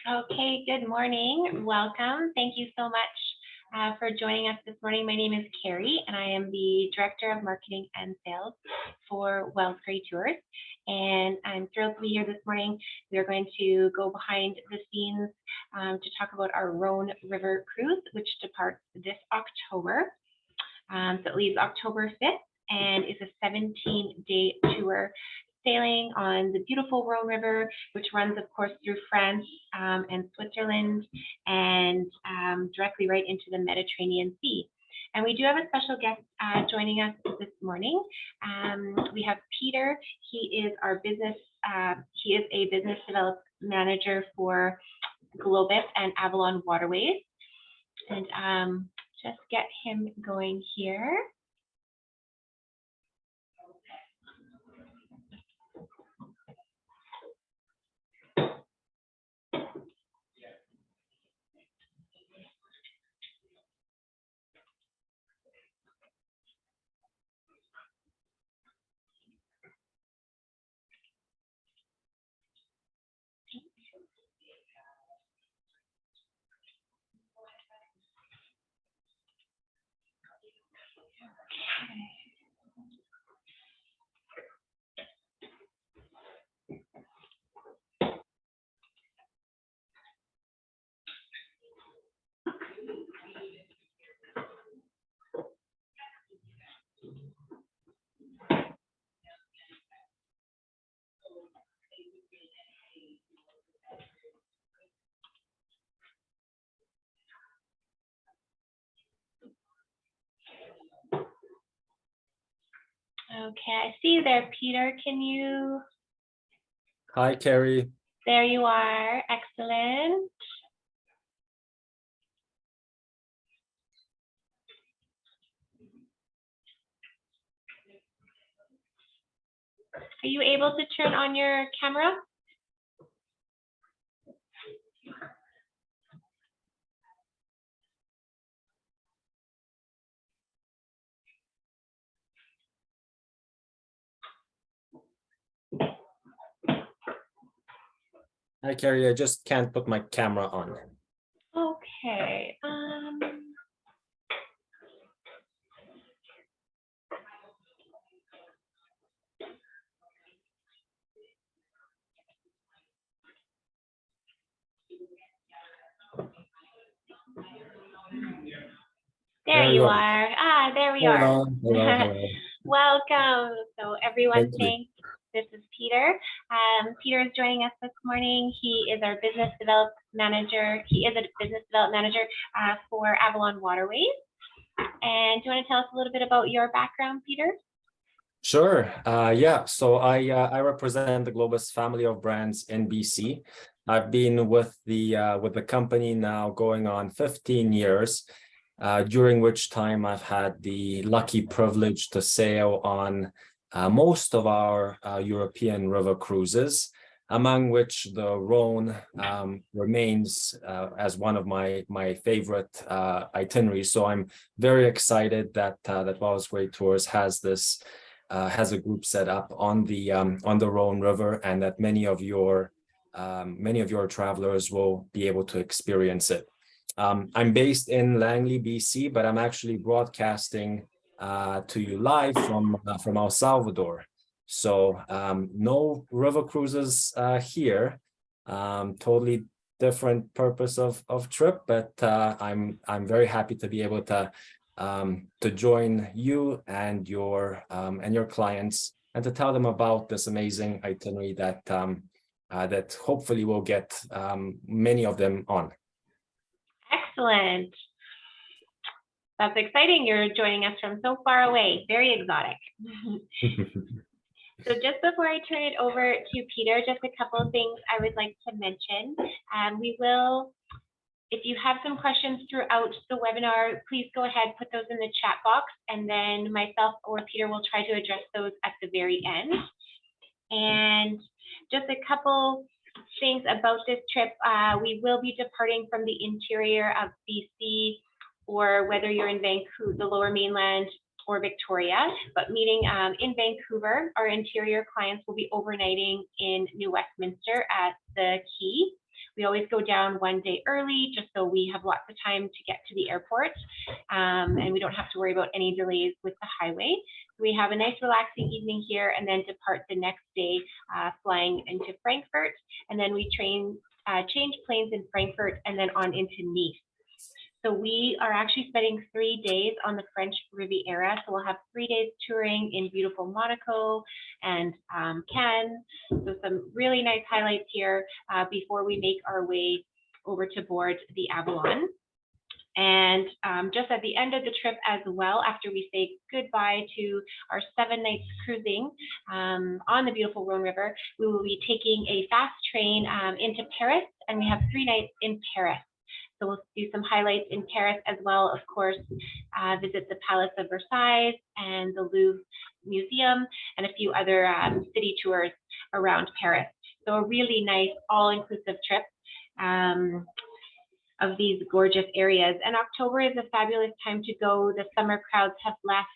Okay, good morning. Welcome. Thank you so much for joining us this morning. My name is Kerrie, and I am the Director of Marketing and Sales for Kerrie Tours. And I'm thrilled to be here this morning. We are going to go behind the scenes to talk about our Rhône River Cruise, which departs this October. So it leaves October 5th and is a 17-day tour sailing on the beautiful Rhône River, which runs, of course, through France and Switzerland and directly right into the Mediterranean Sea. And we do have a special guest joining us this morning. We have Peter. He is our business. He is a business development manager for Globus and Avalon Waterways. And just get him going here. Okay, I see you there, Peter. Can you? Hi, Kerrie. There you are. Excellent. Are you able to turn on your camera? Hi, Kerrie. I just can't put my camera on. Okay. There you are. There we are. Hello. Welcome. So everyone, thanks. This is Peter. Peter is joining us this morning. He is our business development manager. He is a business development manager for Avalon Waterways. And do you want to tell us a little bit about your background, Peter? Sure. Yeah. So I represent the Globus family of brands in BC. I've been with the company now going on 15 years. During which time I've had the lucky privilege to sail on most of our European river cruises, among which the Rhône remains as one of my favorite itineraries. So I'm very excited that Great Tours has a group set up on the Rhône River, and that many of your travelers will be able to experience it. I'm based in Langley, BC, but I'm actually broadcasting to you live from El Salvador. So no river cruises here. Totally different purpose of trip, but I'm very happy to be able to join you and your clients and to tell them about this amazing itinerary that hopefully will get many of them on. Excellent. That's exciting. You're joining us from so far away. Very exotic. So just before I turn it over to Peter, just a couple of things I would like to mention. We will, if you have some questions throughout the webinar, please go ahead, put those in the chat box, and then myself or Peter will try to address those at the very end. And just a couple things about this trip. We will be departing from the interior of BC, or whether you're in Vancouver, the Lower Mainland, or Victoria, but meeting in Vancouver. Our interior clients will be overnighting in New Westminster at the Quay, We always go down one day early just so we have lots of time to get to the airport, and we don't have to worry about any delays with the highway. We have a nice relaxing evening here and then depart the next day flying into Frankfurt, and then we change planes in Frankfurt and then on into Nice. So we are actually spending 3 days on the French Riviera. So we'll have 3 days touring in beautiful Monaco and Cannes. So some really nice highlights here before we make our way over to board the Avalon. And just at the end of the trip as well, after we say goodbye to our 7 nights cruising on the beautiful Rhône River, we will be taking a fast train into Paris, and we have 3 nights in Paris. So we'll do some highlights in Paris as well, of course, visit the Palace of Versailles and the Louvre Museum and a few other city tours around Paris. So a really nice all-inclusive trip of these gorgeous areas. And October is a fabulous time to go. The summer crowds have left.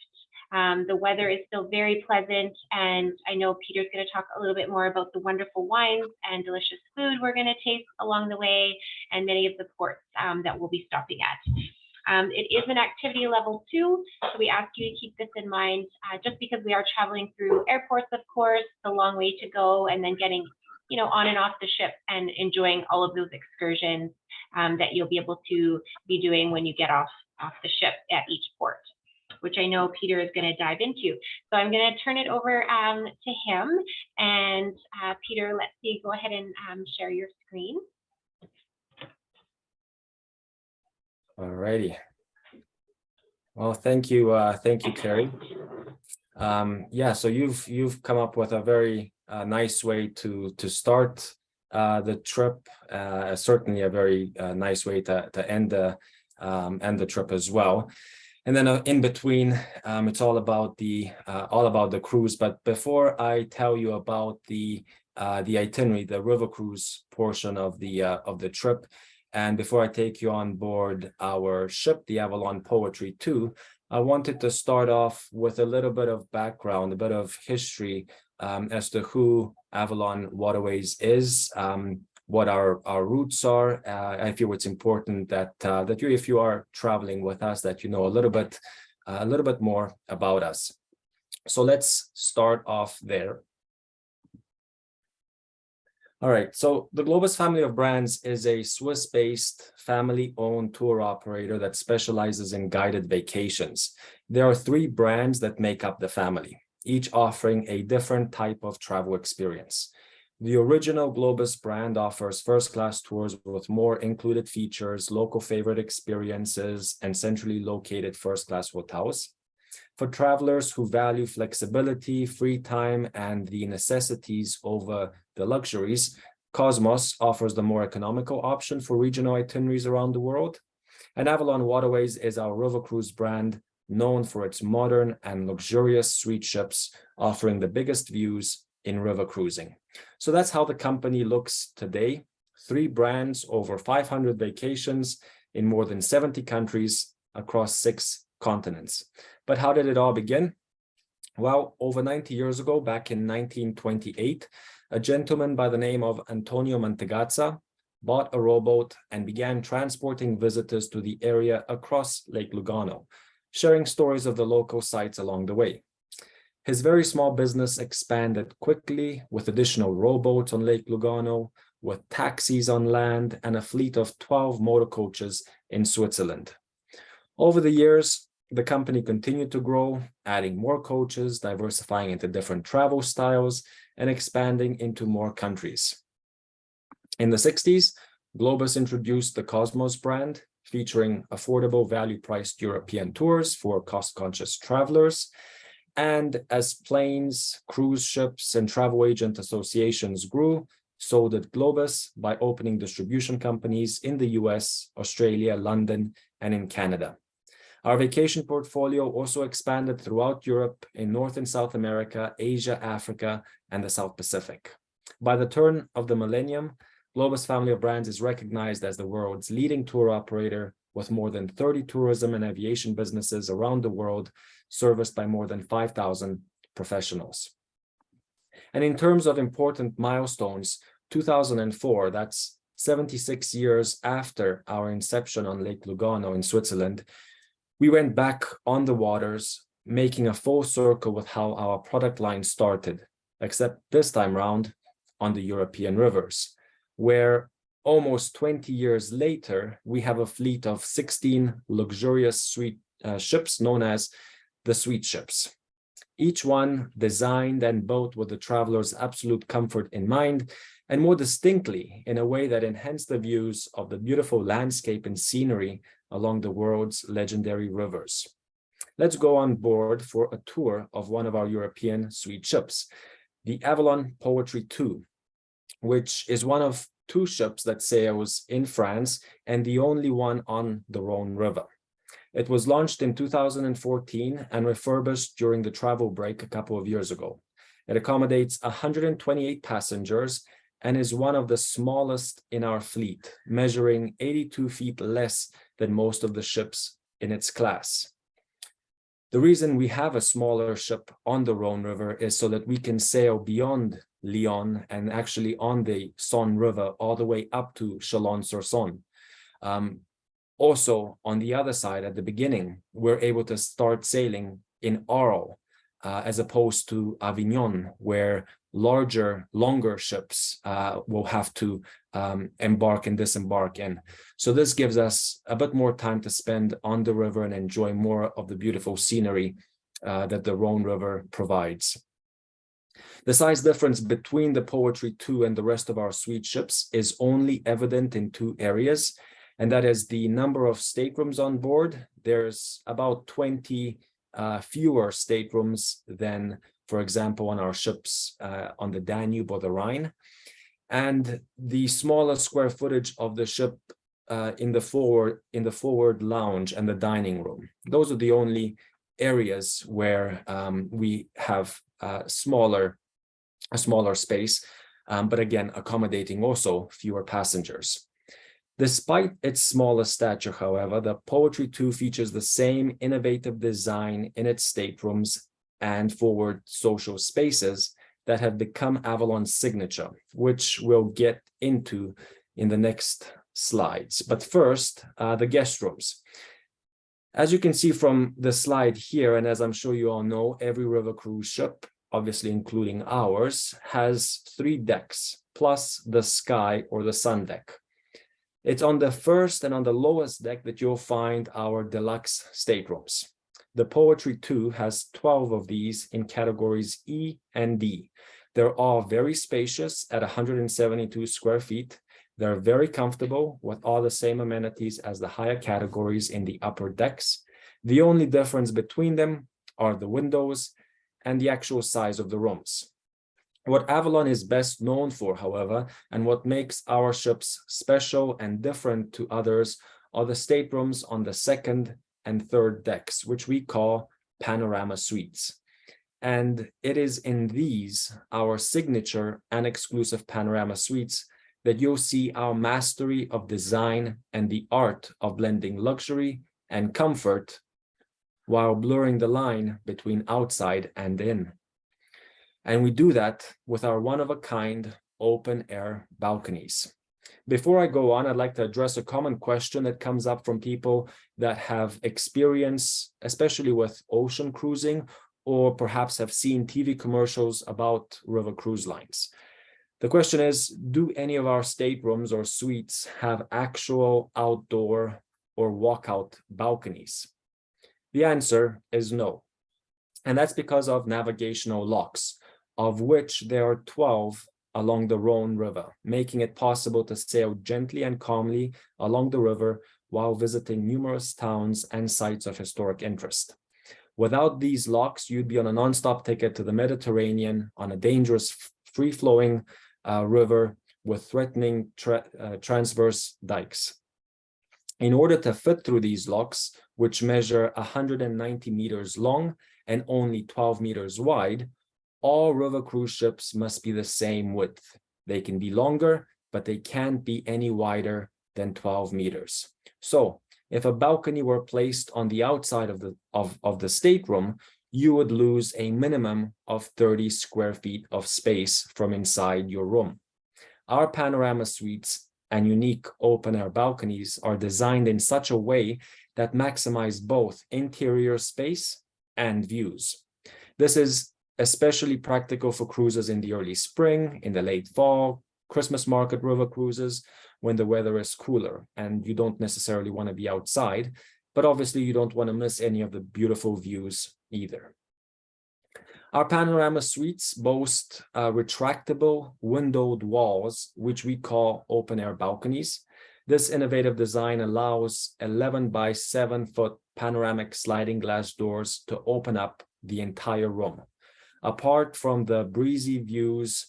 The weather is still very pleasant, and I know Peter's going to talk a little bit more about the wonderful wines and delicious food we're going to taste along the way, and many of the ports that we'll be stopping at. It is an activity level 2, so we ask you to keep this in mind, just because we are traveling through airports, of course, it's a long way to go, and then getting on and off the ship and enjoying all of those excursions that you'll be able to be doing when you get off the ship at each port, which I know Peter is going to dive into. So I'm going to turn it over to him. And Peter, let's see, go ahead and share your screen. All righty. Well, thank you, Kerrie. Yeah, so you've come up with a very nice way to start the trip. Certainly a very nice way to end the trip as well. And then in between, it's all about the cruise. But before I tell you about the itinerary, the river cruise portion of the trip, and before I take you on board our ship, the Avalon Poetry II, I wanted to start off with a little bit of background, a bit of history as to who Avalon Waterways is, what our roots are. I feel it's important that you, if you are traveling with us, that you know a little bit more about us. So let's start off there. All right, so the Globus family of brands is a Swiss-based family-owned tour operator that specializes in guided vacations. There are 3 brands that make up the family, each offering a different type of travel experience. The original Globus brand offers first-class tours with more included features, local favorite experiences, and centrally located first-class hotels. For travelers who value flexibility, free time, and the necessities over the luxuries, Cosmos offers the more economical option for regional itineraries around the world. And Avalon Waterways is our river cruise brand, known for its modern and luxurious suite ships, offering the biggest views in river cruising. So that's how the company looks today. 3 brands, over 500 vacations in more than 70 countries across 6 continents. But how did it all begin? Well, over 90 years ago, back in 1928, a gentleman by the name of Antonio Mantegazza bought a rowboat and began transporting visitors to the area across Lake Lugano, sharing stories of the local sites along the way. His very small business expanded quickly with additional rowboats on Lake Lugano, with taxis on land, and a fleet of 12 motor coaches in Switzerland. Over the years, the company continued to grow, adding more coaches, diversifying into different travel styles, and expanding into more countries. In the 60s, Globus introduced the Cosmos brand, featuring affordable, value-priced European tours for cost-conscious travelers. And as planes, cruise ships, and travel agent associations grew, so did Globus by opening distribution companies in the US, Australia, London, and in Canada. Our vacation portfolio also expanded throughout Europe, in North and South America, Asia, Africa, and the South Pacific. By the turn of the millennium, Globus family of brands is recognized as the world's leading tour operator, with more than 30 tourism and aviation businesses around the world, serviced by more than 5,000 professionals. And in terms of important milestones, 2004, that's 76 years after our inception on Lake Lugano in Switzerland, we went back on the waters, making a full circle with how our product line started, except this time around on the European rivers, where almost 20 years later, we have a fleet of 16 luxurious ships known as the sweet ships. Each one designed and built with the traveler's absolute comfort in mind, and more distinctly in a way that enhanced the views of the beautiful landscape and scenery along the world's legendary rivers. Let's go on board for a tour of one of our European sweet ships, the Avalon Poetry II, which is one of 2 ships that sails in France and the only one on the Rhône River. It was launched in 2014 and refurbished during the travel break a couple of years ago. It accommodates 128 passengers and is one of the smallest in our fleet, measuring 82 feet less than most of the ships in its class. The reason we have a smaller ship on the Rhône River is so that we can sail beyond Lyon and actually on the Saône River all the way up to Chalon-sur-Saône. Also, on the other side, at the beginning, we're able to start sailing in Arles, as opposed to Avignon, where longer ships will have to embark and disembark in. So this gives us a bit more time to spend on the river and enjoy more of the beautiful scenery that the Rhône River provides. The size difference between the Poetry II and the rest of our sweet ships is only evident in 2 areas, and that is the number of staterooms on board. There's about 20 fewer staterooms than, for example, on our ships on the Danube or the Rhine, and the smaller square footage of the ship in the forward lounge and the dining room. Those are the only areas where we have a smaller space, but again, accommodating also fewer passengers. Despite its smaller stature, however, the Poetry II features the same innovative design in its staterooms and forward social spaces that have become Avalon's signature, which we'll get into in the next slides. But first, the guest rooms. As you can see from the slide here, and as I'm sure you all know, every river cruise ship, obviously including ours, has 3 decks, plus the sky or the sun deck. It's on the first and on the lowest deck that you'll find our deluxe staterooms. The Poetry II has 12 of these in categories E and D. They're all very spacious at 172 square feet. They're very comfortable with all the same amenities as the higher categories in the upper decks. The only difference between them are the windows and the actual size of the rooms. What Avalon is best known for, however, and what makes our ships special and different to others are the staterooms on the 2nd and 3rd decks, which we call panorama suites. And it is in these, our signature and exclusive panorama suites, that you'll see our mastery of design and the art of blending luxury and comfort while blurring the line between outside and in. And we do that with our one-of-a-kind open-air balconies. Before I go on, I'd like to address a common question that comes up from people that have experience, especially with ocean cruising, or perhaps have seen TV commercials about river cruise lines. The question is, do any of our staterooms or suites have actual outdoor or walkout balconies? The answer is no. And that's because of navigational locks, of which there are 12 along the Rhône River, making it possible to sail gently and calmly along the river while visiting numerous towns and sites of historic interest. Without these locks, you'd be on a nonstop ticket to the Mediterranean on a dangerous, free-flowing river with threatening transverse dikes. In order to fit through these locks, which measure 190 meters long and only 12 meters wide, all river cruise ships must be the same width. They can be longer, but they can't be any wider than 12 meters. So if a balcony were placed on the outside of the stateroom, you would lose a minimum of 30 square feet of space from inside your room. Our panorama suites and unique open-air balconies are designed in such a way that maximize both interior space and views. This is especially practical for cruises in the early spring, in the late fall, Christmas market river cruises, when the weather is cooler and you don't necessarily want to be outside, but obviously you don't want to miss any of the beautiful views either. Our panorama suites boast retractable windowed walls, which we call open-air balconies. This innovative design allows 11 by 7 foot panoramic sliding glass doors to open up the entire room. Apart from the breezy views,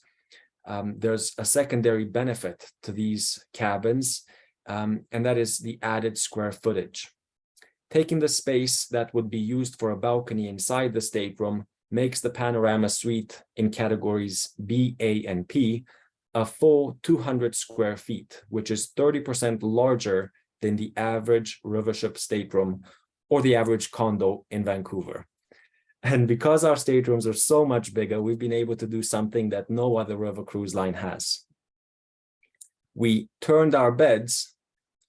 there's a secondary benefit to these cabins, and that is the added square footage. Taking the space that would be used for a balcony inside the stateroom makes the panorama suite in categories B, A, and P a full 200 square feet, which is 30% larger than the average rivership stateroom or the average condo in Vancouver. And because our staterooms are so much bigger, we've been able to do something that no other river cruise line has. We turned our beds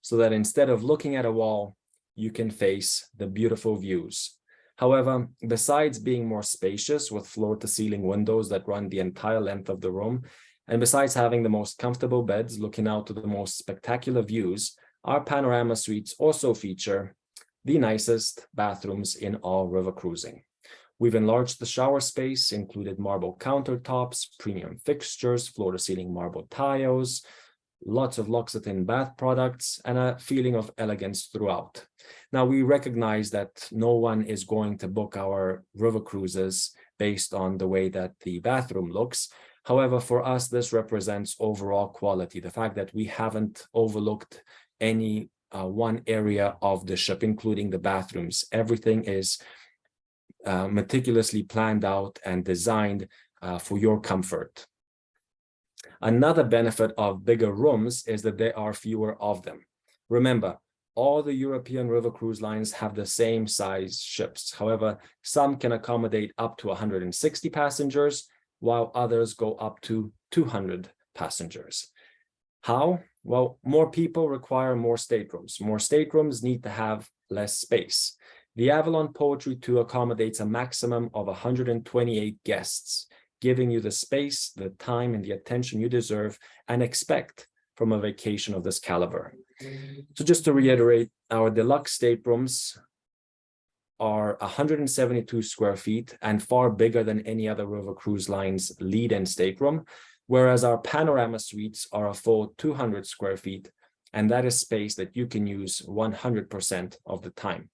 so that instead of looking at a wall, you can face the beautiful views. However, besides being more spacious with floor-to-ceiling windows that run the entire length of the room, and besides having the most comfortable beds looking out to the most spectacular views, our panorama suites also feature the nicest bathrooms in all river cruising. We've enlarged the shower space, included marble countertops, premium fixtures, floor-to-ceiling marble tiles, lots of L'Occitane bath products, and a feeling of elegance throughout. Now, we recognize that no one is going to book our river cruises based on the way that the bathroom looks. However, for us, this represents overall quality, the fact that we haven't overlooked any one area of the ship, including the bathrooms. Everything is meticulously planned out and designed for your comfort. Another benefit of bigger rooms is that there are fewer of them. Remember, all the European river cruise lines have the same size ships. However, some can accommodate up to 160 passengers, while others go up to 200 passengers. How? Well, more people require more staterooms. More staterooms need to have less space. The Avalon Poetry II accommodates a maximum of 128 guests, giving you the space, the time, and the attention you deserve and expect from a vacation of this caliber. So just to reiterate, our deluxe staterooms are 172 square feet and far bigger than any other river cruise line's lead-in stateroom, whereas our panorama suites are a full 200 square feet, and that is space that you can use 100% of the time.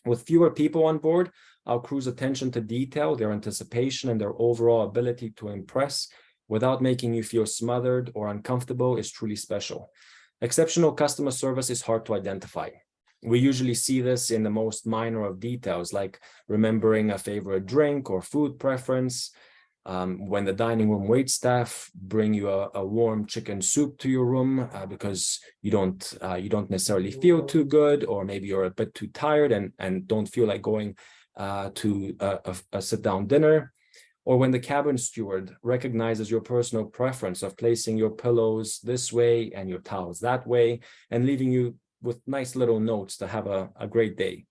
With fewer people on board, our crew's attention to detail, their anticipation, and their overall ability to impress without making you feel smothered or uncomfortable is truly special. Exceptional customer service is hard to identify. We usually see this in the most minor of details, like remembering a favorite drink or food preference, when the dining room waitstaff bring you a warm chicken soup to your room because you don't necessarily feel too good, or maybe you're a bit too tired and don't feel like going to a sit-down dinner, or when the cabin steward recognizes your personal preference of placing your pillows this way and your towels that way and leaving you with nice little notes to have a great day.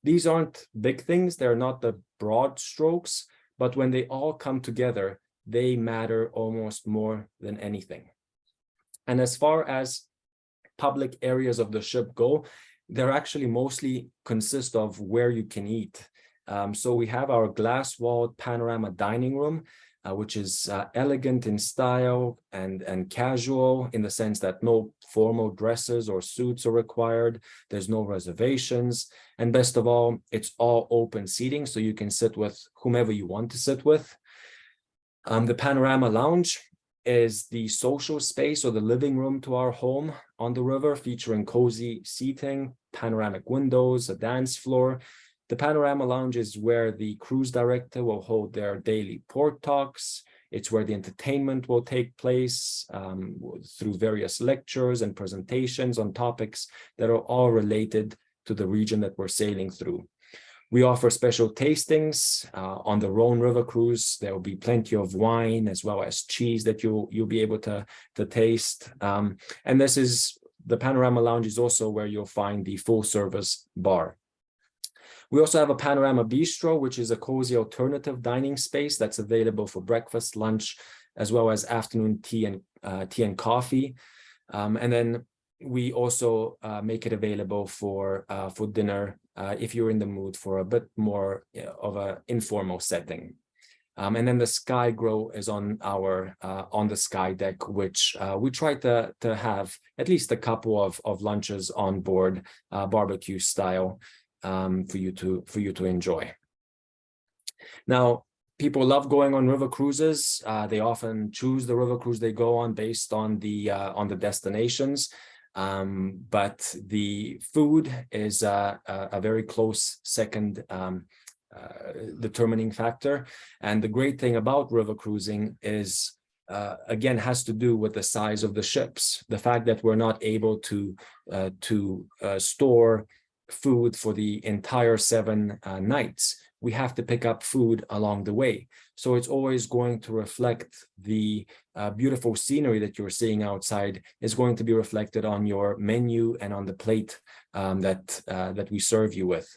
These aren't big things, they're not the broad strokes, but when they all come together, they matter almost more than anything. And as far as public areas of the ship go, they're actually mostly consist of where you can eat. So we have our glass-walled panorama dining room, which is elegant in style and casual in the sense that no formal dresses or suits are required. There's no reservations. And best of all, it's all open seating, so you can sit with whomever you want to sit with. The panorama lounge is the social space or the living room to our home on the river, featuring cozy seating, panoramic windows, a dance floor. The panorama lounge is where the cruise director will hold their daily port talks. It's where the entertainment will take place through various lectures and presentations on topics that are all related to the region that we're sailing through. We offer special tastings on the Rhône River Cruise. There will be plenty of wine as well as cheese that you'll be able to taste. And the Panorama Lounge is also where you'll find the full service bar. We also have a Panorama Bistro, which is a cozy alternative dining space that's available for breakfast, lunch, as well as afternoon tea and coffee. And then we also make it available for dinner if you're in the mood for a bit more of an informal setting. And then the Sky Grill is on the Sky Deck, which we try to have at least a couple of lunches on board, barbecue style, for you to enjoy. Now, people love going on river cruises. They often choose the river cruise they go on based on the destinations. But the food is a very close second determining factor. And the great thing about river cruising is, again, has to do with the size of the ships. The fact that we're not able to store food for the entire 7 nights. We have to pick up food along the way. So it's always going to reflect the beautiful scenery that you're seeing outside is going to be reflected on your menu and on the plate that we serve you with.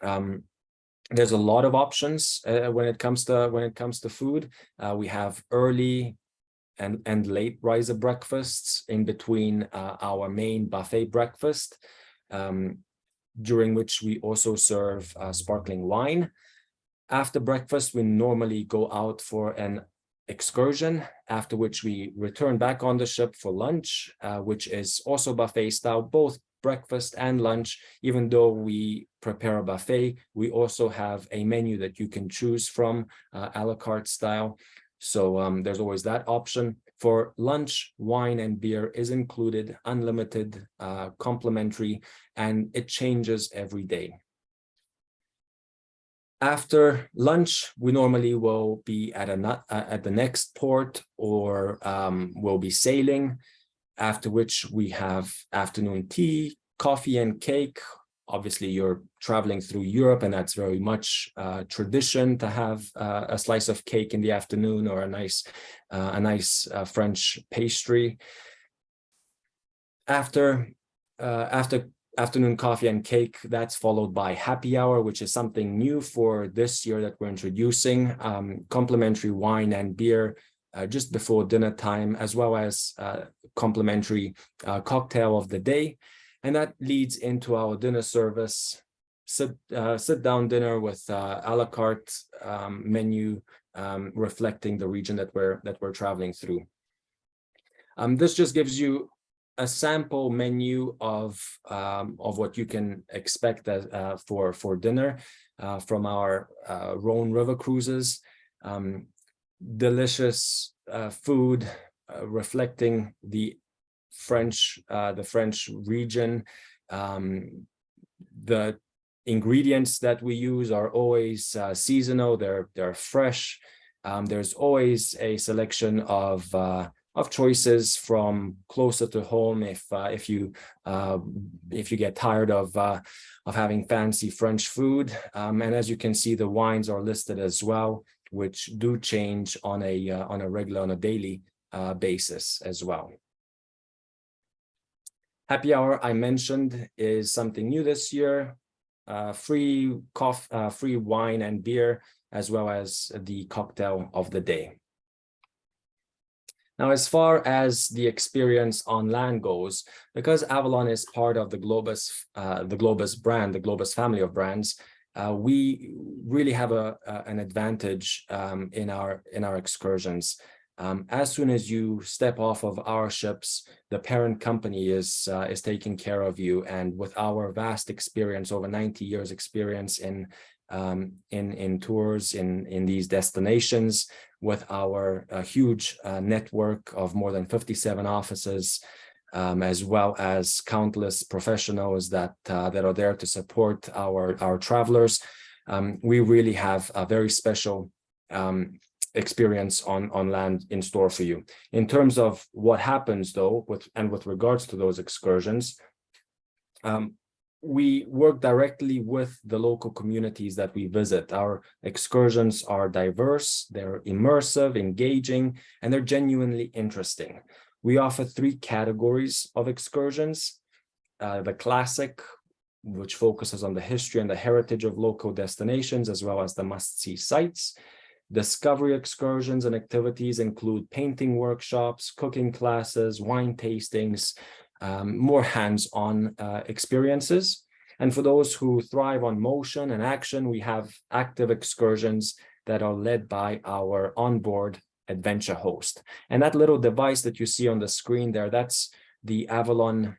There's a lot of options when it comes to food. We have early and late riser breakfasts in between our main buffet breakfast, during which we also serve sparkling wine. After breakfast, we normally go out for an excursion, after which we return back on the ship for lunch, which is also buffet style, both breakfast and lunch. Even though we prepare a buffet, we also have a menu that you can choose from, a la carte style. So there's always that option. For lunch, wine and beer is included, unlimited, complimentary, and it changes every day. After lunch, we normally will be at the next port, or we'll be sailing, after which we have afternoon tea, coffee and cake. Obviously, you're traveling through Europe, and that's very much tradition to have a slice of cake in the afternoon, or a nice French pastry. After afternoon coffee and cake, that's followed by happy hour, which is something new for this year that we're introducing. Complimentary wine and beer just before dinner time, as well as complimentary cocktail of the day. And that leads into our dinner service, sit-down dinner with a la carte menu, reflecting the region that we're traveling through. This just gives you a sample menu of what you can expect for dinner from our Rhône River Cruises. Delicious food reflecting the French region. The ingredients that we use are always seasonal. They're fresh. There's always a selection of choices from closer to home if you get tired of having fancy French food. And as you can see, the wines are listed as well, which do change on a daily basis as well. Happy hour, I mentioned, is something new this year. Free wine and beer, as well as the cocktail of the day. Now, as far as the experience on land goes, because Avalon is part of the Globus brand, the Globus family of brands, we really have an advantage in our excursions. As soon as you step off of our ships, the parent company is taking care of you. And with our vast experience, over 90 years experience in tours in these destinations, with our huge network of more than 57 offices, as well as countless professionals that are there to support our travelers, we really have a very special experience on land in store for you. In terms of what happens though, with regards to those excursions, we work directly with the local communities that we visit. Our excursions are diverse, they're immersive, engaging, and they're genuinely interesting. We offer 3 categories of excursions. The classic, which focuses on the history and the heritage of local destinations, as well as the must-see sites. Discovery excursions and activities include painting workshops, cooking classes, wine tastings, more hands-on experiences. And for those who thrive on motion and action, we have active excursions that are led by our onboard adventure host. And that little device that you see on the screen there, that's the Avalon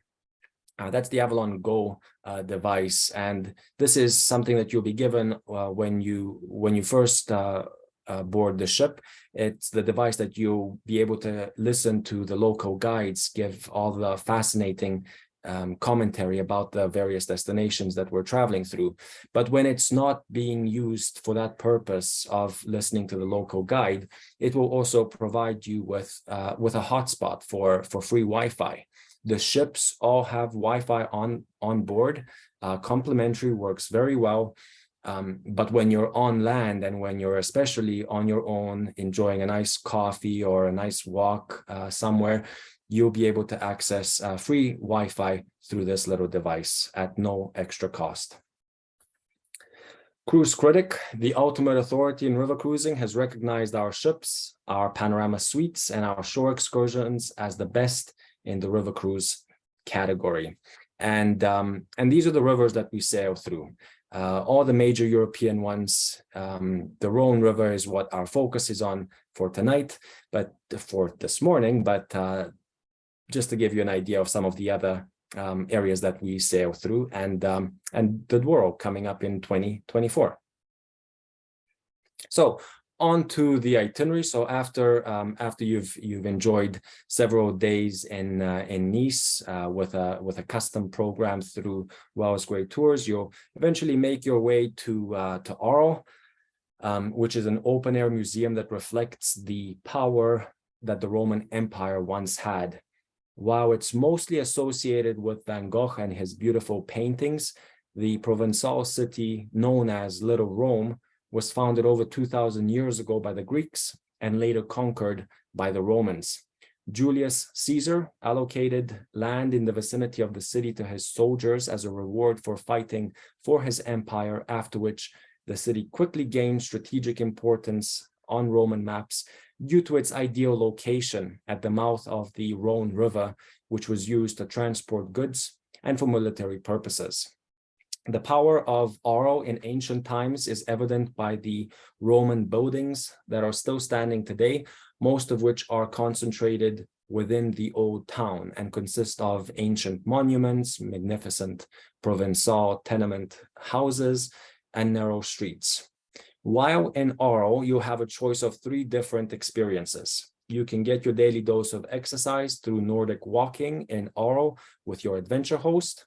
Go device, and this is something that you'll be given when you first board the ship. It's the device that you'll be able to listen to the local guides give all the fascinating commentary about the various destinations that we're traveling through. But when it's not being used for that purpose of listening to the local guide, it will also provide you with a hotspot for free Wi-Fi. The ships all have Wi-Fi on board. Complimentary, works very well. But when you're on land and when you're especially on your own, enjoying a nice coffee or a nice walk somewhere, you'll be able to access free Wi-Fi through this little device at no extra cost. Cruise Critic, the ultimate authority in river cruising, has recognized our ships, our panorama suites, and our shore excursions as the best in the river cruise category. And these are the rivers that we sail through. All the major European ones. The Rhône River is what our focus is on for tonight, but for this morning, but just to give you an idea of some of the other areas that we sail through, and the Douro coming up in 2024. So on to the itinerary. So after you've enjoyed several days in Nice with a custom program through Wells Great Tours, you'll eventually make your way to Arles, which is an open air museum that reflects the power that the Roman Empire once had. While it's mostly associated with Van Gogh and his beautiful paintings, the Provençal city known as Little Rome was founded over 2,000 years ago by the Greeks and later conquered by the Romans. Julius Caesar allocated land in the vicinity of the city to his soldiers as a reward for fighting for his empire, after which the city quickly gained strategic importance on Roman maps due to its ideal location at the mouth of the Rhône River, which was used to transport goods and for military purposes. The power of Arles in ancient times is evident by the Roman buildings that are still standing today, most of which are concentrated within the old town and consist of ancient monuments, magnificent Provençal tenement houses, and narrow streets. While in Arles, you have a choice of 3 different experiences. You can get your daily dose of exercise through Nordic walking in Arles with your adventure host.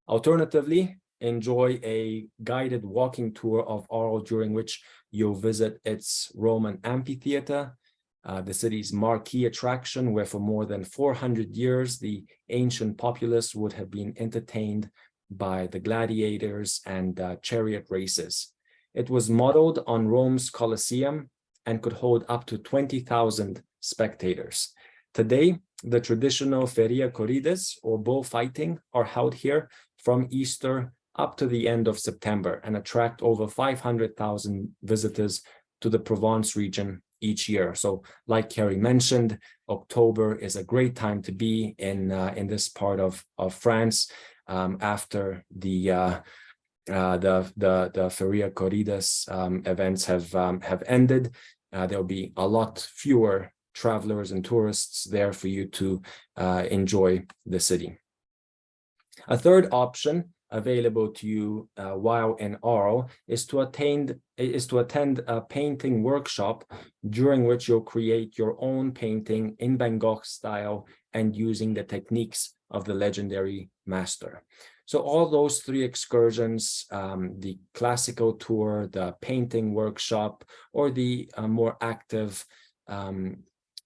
Alternatively, enjoy a guided walking tour of Arles, during which you'll visit its Roman amphitheater, the city's marquee attraction, where for more than 400 years, the ancient populace would have been entertained by the gladiators and chariot races. It was modeled on Rome's Colosseum and could hold up to 20,000 spectators. Today, the traditional feria corridas, or bullfighting, are held here from Easter up to the end of September and attract over 500,000 visitors to the Provence region each year. So, like Kerrie mentioned, October is a great time to be in this part of France after the Feria Corridas events have ended. There'll be a lot fewer travelers and tourists there for you to enjoy the city. A third option available to you while in Arles is to attend a painting workshop, during which you'll create your own painting in Van Gogh style and using the techniques of the legendary master. So all those 3 excursions, the classical tour, the painting workshop, or the more active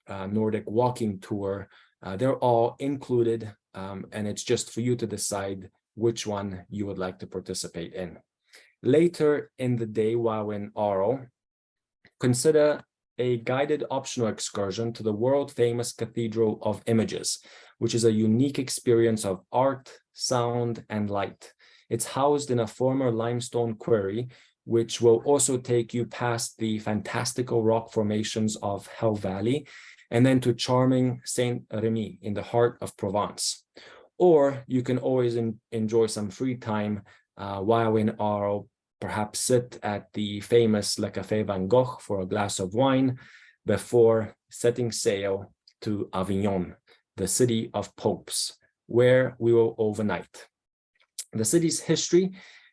Nordic walking tour, they're all included, and it's just for you to decide which one you would like to participate in. Later in the day, while in Arles, consider a guided optional excursion to the world-famous Cathedral of Images, which is a unique experience of art, sound, and light. It's housed in a former limestone quarry, which will also take you past the fantastical rock formations of Rhône Valley, and then to charming Saint-Rémy in the heart of Provence. Or you can always enjoy some free time while in Arles, perhaps sit at the famous Le Café Van Gogh for a glass of wine before setting sail to Avignon, the city of popes, where we will overnight. The city's history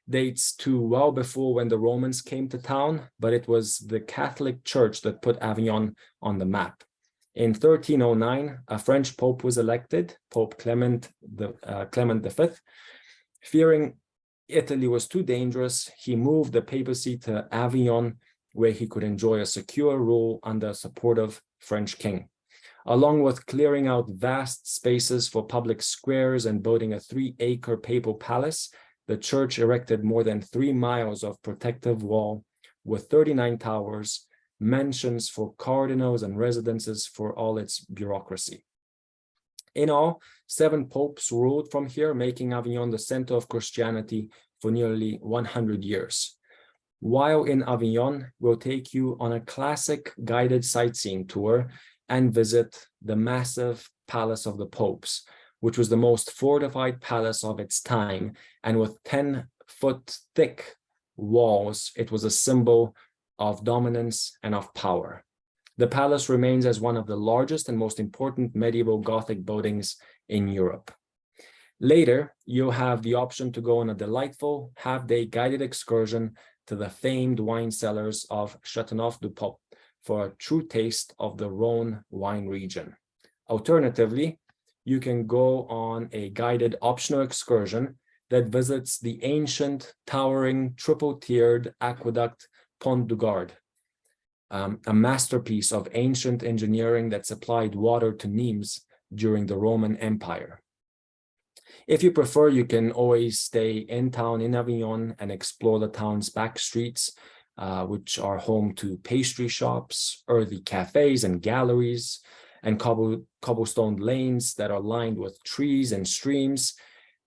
dates to well before when the Romans came to town, but it was the Catholic Church that put Avignon on the map. In 1309, a French pope was elected, Pope Clement V. Fearing Italy was too dangerous, he moved the papacy to Avignon, where he could enjoy a secure rule under a supportive French king. Along with clearing out vast spaces for public squares and building a 3-acre papal palace, the church erected more than 3 miles of protective wall with 39 towers, mansions for cardinals and residences for all its bureaucracy. In all, 7 popes ruled from here, making Avignon the center of Christianity for nearly 100 years. While in Avignon, we'll take you on a classic guided sightseeing tour and visit the massive Palace of the Popes, which was the most fortified palace of its time, and with 10-foot thick walls, it was a symbol of dominance and of power. The palace remains as one of the largest and most important medieval Gothic buildings in Europe. Later, you'll have the option to go on a delightful half-day guided excursion to the famed wine cellars of Châteauneuf-du-Pape for a true taste of the Rhône wine region. Alternatively, you can go on a guided optional excursion that visits the ancient, towering, triple-tiered aqueduct Pont du Gard, a masterpiece of ancient engineering that supplied water to Nimes during the Roman Empire. If you prefer, you can always stay in town in Avignon and explore the town's back streets, which are home to pastry shops, earthy cafes and galleries, and cobblestone lanes that are lined with trees and streams.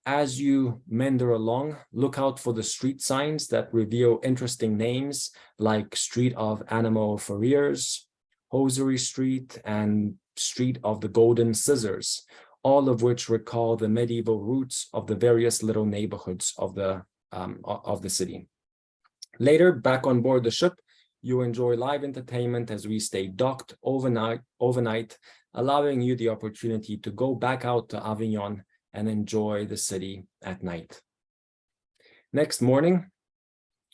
As you meander along, look out for the street signs that reveal interesting names like Street of Animal Farriers, Hosiery Street, and Street of the Golden Scissors, all of which recall the medieval roots of the various little neighborhoods of the city. Later, back on board the ship, you enjoy live entertainment as we stay docked overnight, allowing you the opportunity to go back out to Avignon and enjoy the city at night. Next morning,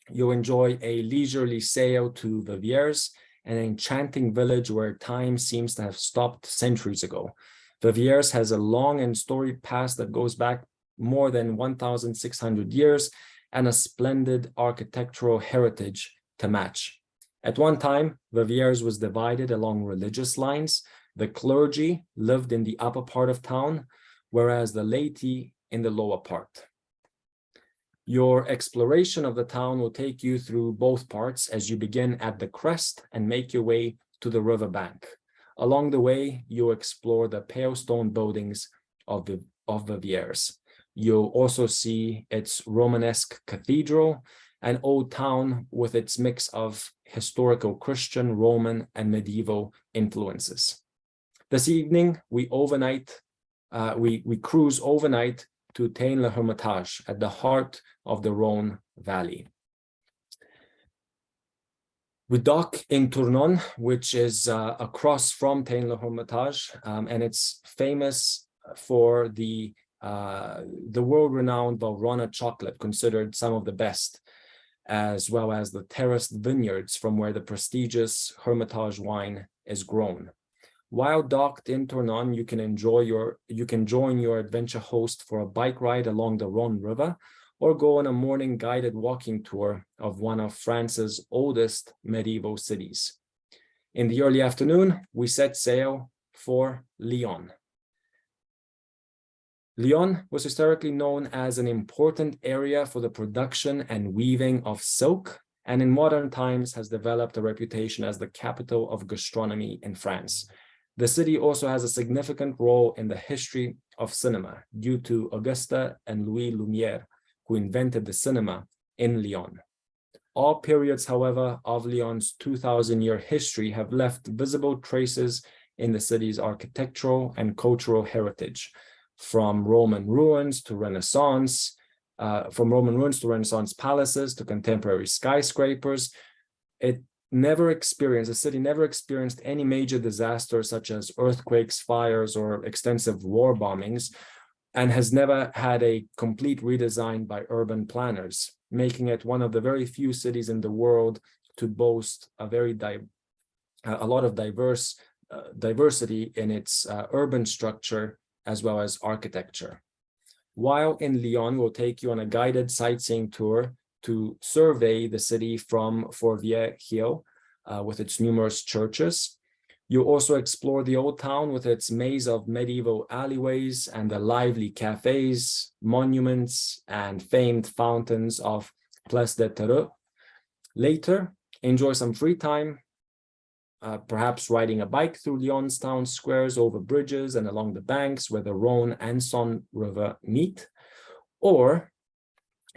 you'll enjoy a leisurely sail to Verviers, an enchanting village where time seems to have stopped centuries ago. Verviers has a long and storied past that goes back more than 1,600 years and a splendid architectural heritage to match. At one time, Verviers was divided along religious lines. The clergy lived in the upper part of town, whereas the laity in the lower part. Your exploration of the town will take you through both parts as you begin at the crest and make your way to the riverbank. Along the way, you'll explore the pale stone buildings of Verviers. You'll also see its Romanesque cathedral, an old town with its mix of historical Christian, Roman, and medieval influences. This evening, we cruise overnight to Tain-le-Hermitage at the heart of the Rhône Valley. We dock in Tournon, which is across from Tain-le-Hermitage, and it's famous for the world-renowned Valrhona chocolate, considered some of the best, as well as the terraced vineyards from where the prestigious Hermitage wine is grown. While docked in Tournon, you can join your adventure host for a bike ride along the Rhône River, or go on a morning guided walking tour of one of France's oldest medieval cities. In the early afternoon, we set sail for Lyon. Lyon was historically known as an important area for the production and weaving of silk, and in modern times has developed a reputation as the capital of gastronomy in France. The city also has a significant role in the history of cinema due to Auguste and Louis Lumière, who invented the cinema in Lyon. All periods, however, of Lyon's 2,000-year history have left visible traces in the city's architectural and cultural heritage, from Roman ruins to Renaissance palaces to contemporary skyscrapers. The city never experienced any major disasters such as earthquakes, fires, or extensive war bombings, and has never had a complete redesign by urban planners, making it one of the very few cities in the world to boast a lot of diversity in its urban structure as well as architecture. While in Lyon, we'll take you on a guided sightseeing tour to survey the city from Fourvière Hill with its numerous churches. You'll also explore the old town with its maze of medieval alleyways and the lively cafes, monuments, and famed fountains of Place des Terreaux. Later, enjoy some free time, perhaps riding a bike through Lyon's town squares, over bridges and along the banks where the Rhône and Saône River meet. Or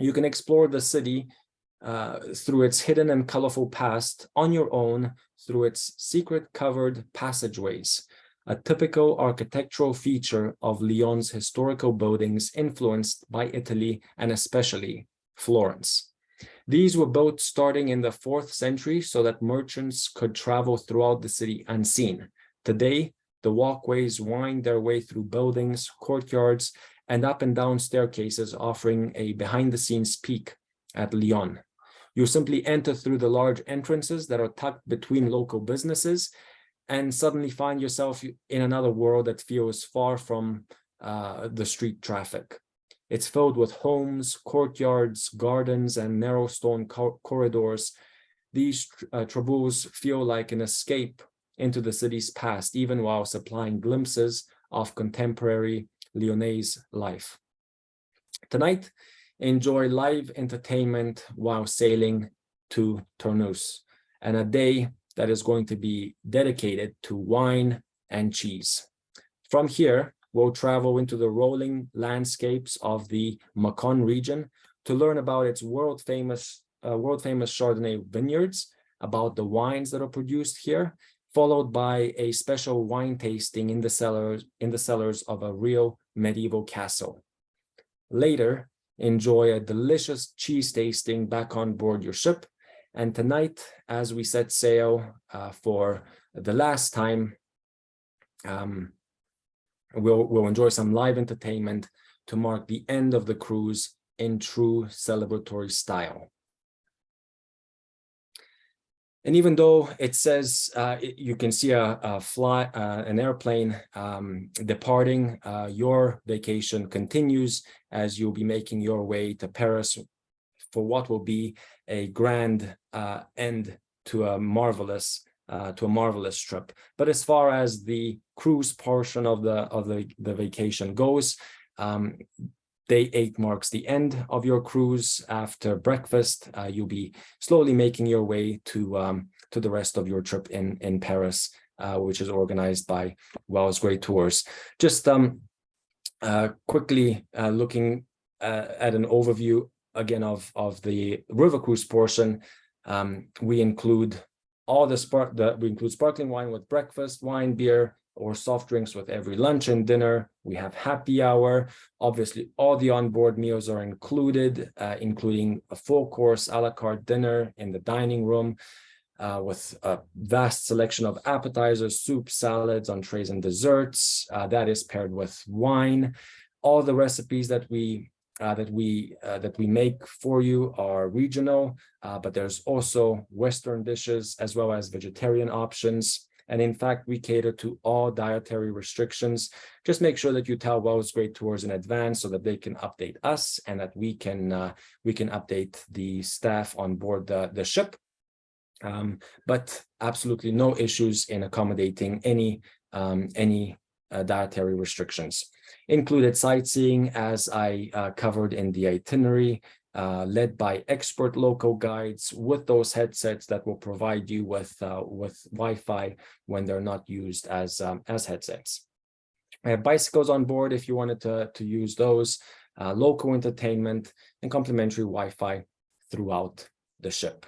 you can explore the city through its hidden and colorful past on your own through its secret covered passageways, a typical architectural feature of Lyon's historical buildings influenced by Italy and especially Florence. These were built starting in the 4th century so that merchants could travel throughout the city unseen. Today, the walkways wind their way through buildings, courtyards, and up and down staircases, offering a behind-the-scenes peek at Lyon. You simply enter through the large entrances that are tucked between local businesses and suddenly find yourself in another world that feels far from the street traffic. It's filled with homes, courtyards, gardens, and narrow stone corridors. These traboules feel like an escape into the city's past, even while supplying glimpses of contemporary Lyonnese life. Tonight, enjoy live entertainment while sailing to Tournus, and a day that is going to be dedicated to wine and cheese. From here, we'll travel into the rolling landscapes of the Macon region to learn about its world-famous Chardonnay vineyards, about the wines that are produced here, followed by a special wine tasting in the cellars of a real medieval castle. Later, enjoy a delicious cheese tasting back on board your ship. And tonight, as we set sail for the last time, we'll enjoy some live entertainment to mark the end of the cruise in true celebratory style. And even though it says you can see an airplane departing, your vacation continues as you'll be making your way to Paris for what will be a grand end to a marvelous trip. But as far as the cruise portion of the vacation goes, Day 8 marks the end of your cruise. After breakfast, you'll be slowly making your way to the rest of your trip in Paris, which is organized by Wells Great Tours. Just quickly looking at an overview again of the river cruise portion, we include sparkling wine with breakfast, wine, beer, or soft drinks with every lunch and dinner. We have happy hour. Obviously, all the onboard meals are included, including a full course a la carte dinner in the dining room with a vast selection of appetizers, soups, salads, entrees, and desserts. That is paired with wine. All the recipes that we make for you are regional, but there's also Western dishes as well as vegetarian options. And in fact, we cater to all dietary restrictions. Just make sure that you tell Wells Great Tours in advance so that they can update us and that we can update the staff on board the ship. But absolutely no issues in accommodating any dietary restrictions. Included sightseeing, as I covered in the itinerary, led by expert local guides with those headsets that will provide you with Wi-Fi when they're not used as headsets. I have bicycles on board if you wanted to use those, local entertainment, and complimentary Wi-Fi throughout the ship.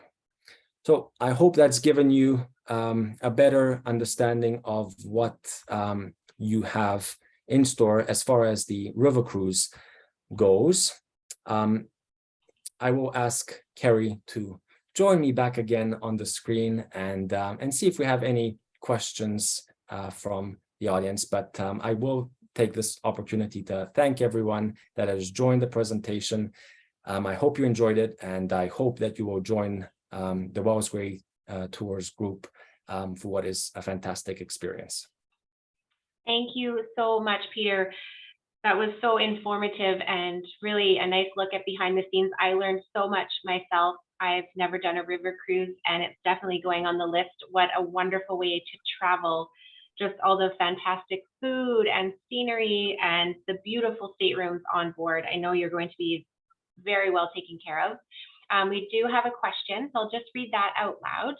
So I hope that's given you a better understanding of what you have in store as far as the river cruise goes. I will ask Kerrie to join me back again on the screen and see if we have any questions from the audience. But I will take this opportunity to thank everyone that has joined the presentation. I hope you enjoyed it, and I hope that you will join the Wellsbury Tours group for what is a fantastic experience. Thank you so much, Peter. That was so informative and really a nice look at behind the scenes. I learned so much myself. I've never done a river cruise, and it's definitely going on the list. What a wonderful way to travel. Just all the fantastic food and scenery and the beautiful staterooms on board. I know you're going to be very well taken care of. We do have a question, so I'll just read that out loud.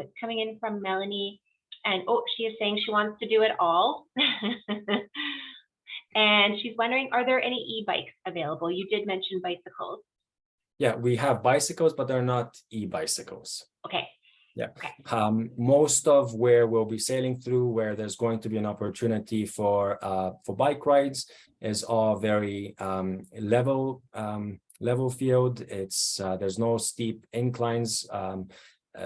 It's coming in from Melanie, and she is saying she wants to do it all. And she's wondering, are there any e-bikes available? You did mention bicycles. Yeah, we have bicycles, but they're not e-bicycles. Okay. Yeah. Okay. Most of where we'll be sailing through, where there's going to be an opportunity for bike rides, is all very level field. It's there's no steep inclines,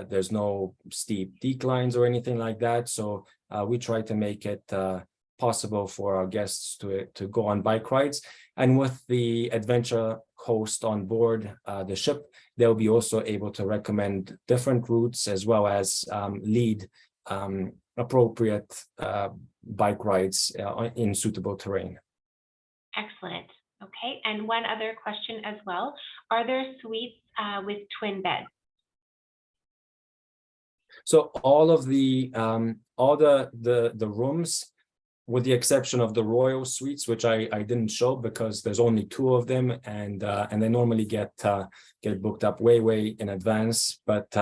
there's no steep declines or anything like that. So we try to make it possible for our guests to go on bike rides. And with the adventure host on board the ship, they'll be also able to recommend different routes as well as lead appropriate bike rides in suitable terrain. Excellent. Okay, and one other question as well. Are there suites with twin beds? So all of the rooms, with the exception of the royal suites, which I didn't show because there's only 2 of them, and they normally get booked up way in advance. But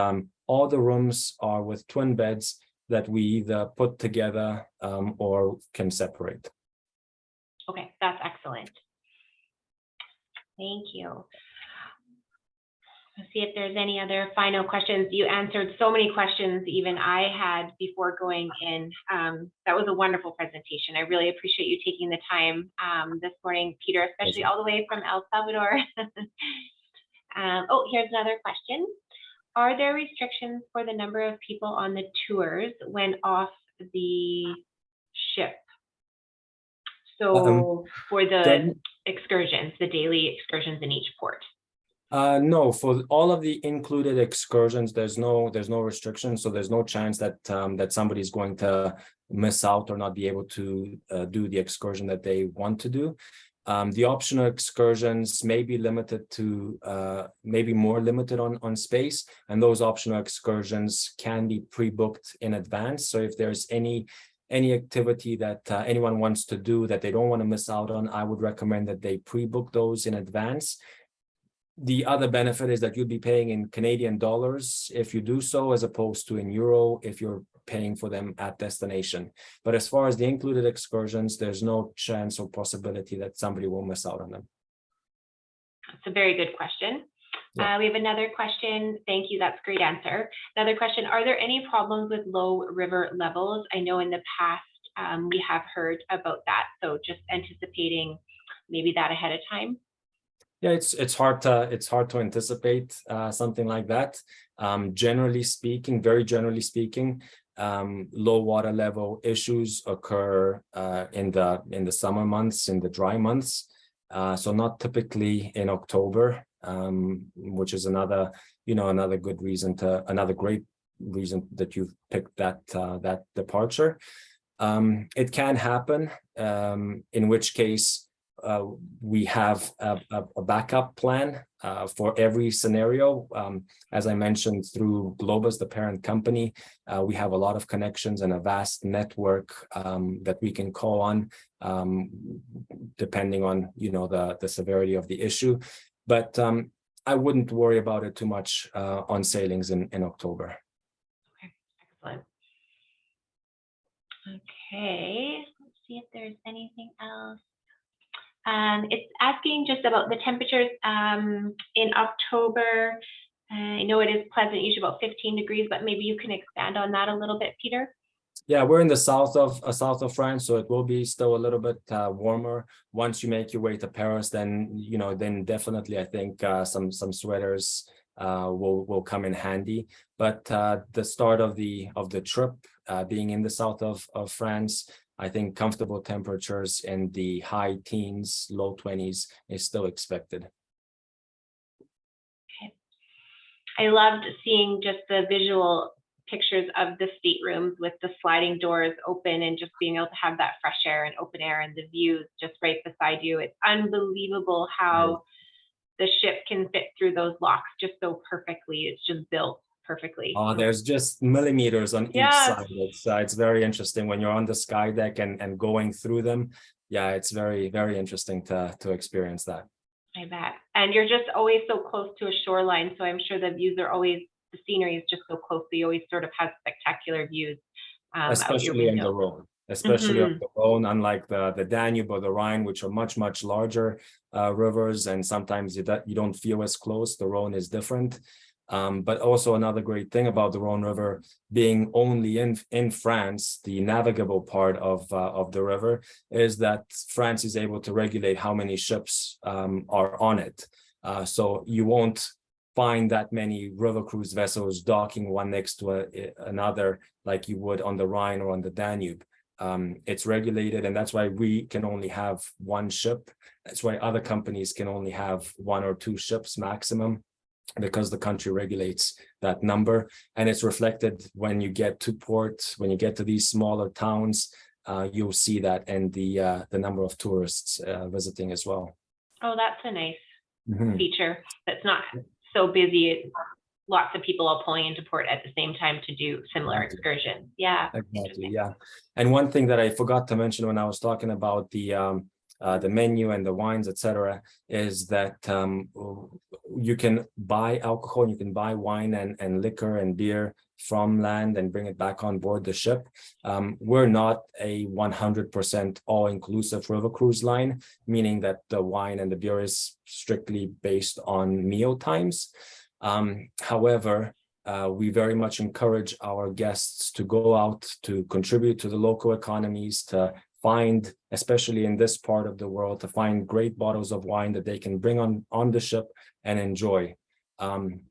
all the rooms are with twin beds that we either put together or can separate. Okay, that's excellent. Thank you. Let's see if there's any other final questions. You answered so many questions even I had before going in. That was a wonderful presentation. I really appreciate you taking the time this morning, Peter, especially all the way from El Salvador. Here's another question. Are there restrictions for the number of people on the tours when off the ship? So for the excursions, the daily excursions in each port? No, for all of the included excursions, there's no restriction, so there's no chance that that somebody's going to miss out or not be able to do the excursion that they want to do. The optional excursions may be limited to maybe more limited on space, and those optional excursions can be pre-booked in advance. So if there's any activity that anyone wants to do that they don't want to miss out on, I would recommend that they pre-book those in advance. The other benefit is that you'll be paying in Canadian dollars if you do so, as opposed to in euro if you're paying for them at destination. But as far as the included excursions, there's no chance or possibility that somebody will miss out on them. That's a very good question. Yeah. We have another question. Thank you. That's a great answer. Another question. Are there any problems with low river levels? I know in the past we have heard about that. So just anticipating maybe that ahead of time. Yeah, it's hard to anticipate something like that. Generally speaking, very generally speaking, low water level issues occur in the summer months, in the dry months. So not typically in October, which is another good reason another great reason that you've picked that departure. It can happen, in which case we have a backup plan for every scenario. As I mentioned, through Globus, the parent company, we have a lot of connections and a vast network that we can call on, depending on the severity of the issue. But I wouldn't worry about it too much on sailings in October. Okay, excellent. Okay, let's see if there's anything else. It's asking just about the temperatures in October. I know it is pleasant, usually about 15 degrees, but maybe you can expand on that a little bit, Peter. Yeah, we're in the south of France, so it will be still a little bit warmer. Once you make your way to Paris, then then definitely I think some sweaters will come in handy. But the start of the trip, being in the south of France, I think comfortable temperatures in the high teens, low 20s is still expected. Okay. I loved seeing just the visual pictures of the staterooms with the sliding doors open and just being able to have that fresh air and open air and the views just right beside you. It's unbelievable how the ship can fit through those locks just so perfectly. It's just built perfectly. Oh, there's just millimeters on each side. It's very interesting when you're on the sky deck and going through them. Yeah, it's very, very interesting to experience that. I bet. And you're just always so close to a shoreline, so I'm sure the views are always, the scenery is just so close, so you always sort of have spectacular views. Especially on the Rhône. Especially on the Rhône, unlike the Danube or the Rhine, which are much, much larger rivers, and sometimes you don't feel as close. The Rhône is different. But also another great thing about the Rhône River being only in France, the navigable part of the river, is that France is able to regulate how many ships are on it. So you won't find that many river cruise vessels docking one next to another like you would on the Rhine or on the Danube. It's regulated, and that's why we can only have one ship. That's why other companies can only have one or two ships maximum, because the country regulates that number. And it's reflected when you get to port, when you get to these smaller towns, you'll see that in the number of tourists visiting as well. Oh, that's a nice feature. That's not so busy. Lots of people are pulling into port at the same time to do similar excursions. Yeah. Exactly. Yeah. And one thing that I forgot to mention when I was talking about the menu and the wines, etc., is that you can buy alcohol, you can buy wine and liquor and beer from land and bring it back on board the ship. We're not a 100% all-inclusive river cruise line, meaning that the wine and the beer is strictly based on meal times. However, we very much encourage our guests to go out to contribute to the local economies, to find, especially in this part of the world, to find great bottles of wine that they can bring on the ship and enjoy.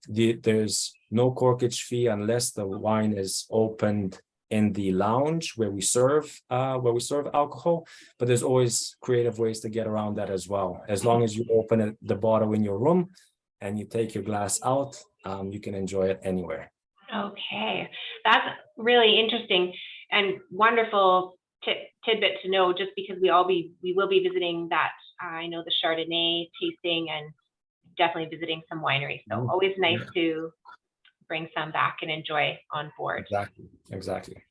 There's no corkage fee unless the wine is opened in the lounge where we serve alcohol, but there's always creative ways to get around that as well. As long as you open the bottle in your room and you take your glass out, you can enjoy it anywhere. Okay, that's really interesting and wonderful tidbit to know, just because we will be visiting that. I know the Chardonnay tasting and definitely visiting some wineries. So always nice to bring some back and enjoy on board. Exactly.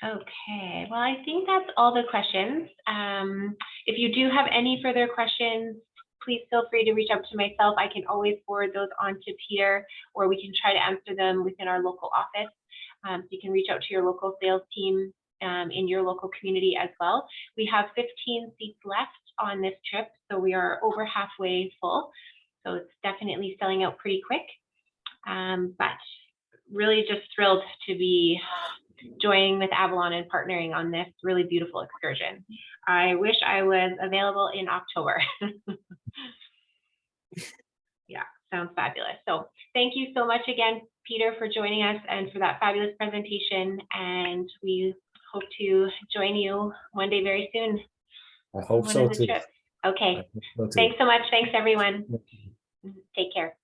Okay, well, I think that's all the questions. If you do have any further questions, please feel free to reach out to myself. I can always forward those on to Peter, or we can try to answer them within our local office. So you can reach out to your local sales team in your local community as well. We have 15 seats left on this trip, so we are over halfway full. So it's definitely selling out pretty quick. But really just thrilled to be joining with Avalon and partnering on this really beautiful excursion. I wish I was available in October. Yeah, sounds fabulous. So thank you so much again, Peter, for joining us and for that fabulous presentation. And we hope to join you one day very soon. I hope so too. Okay. Thanks so much. Thanks, everyone. Take care.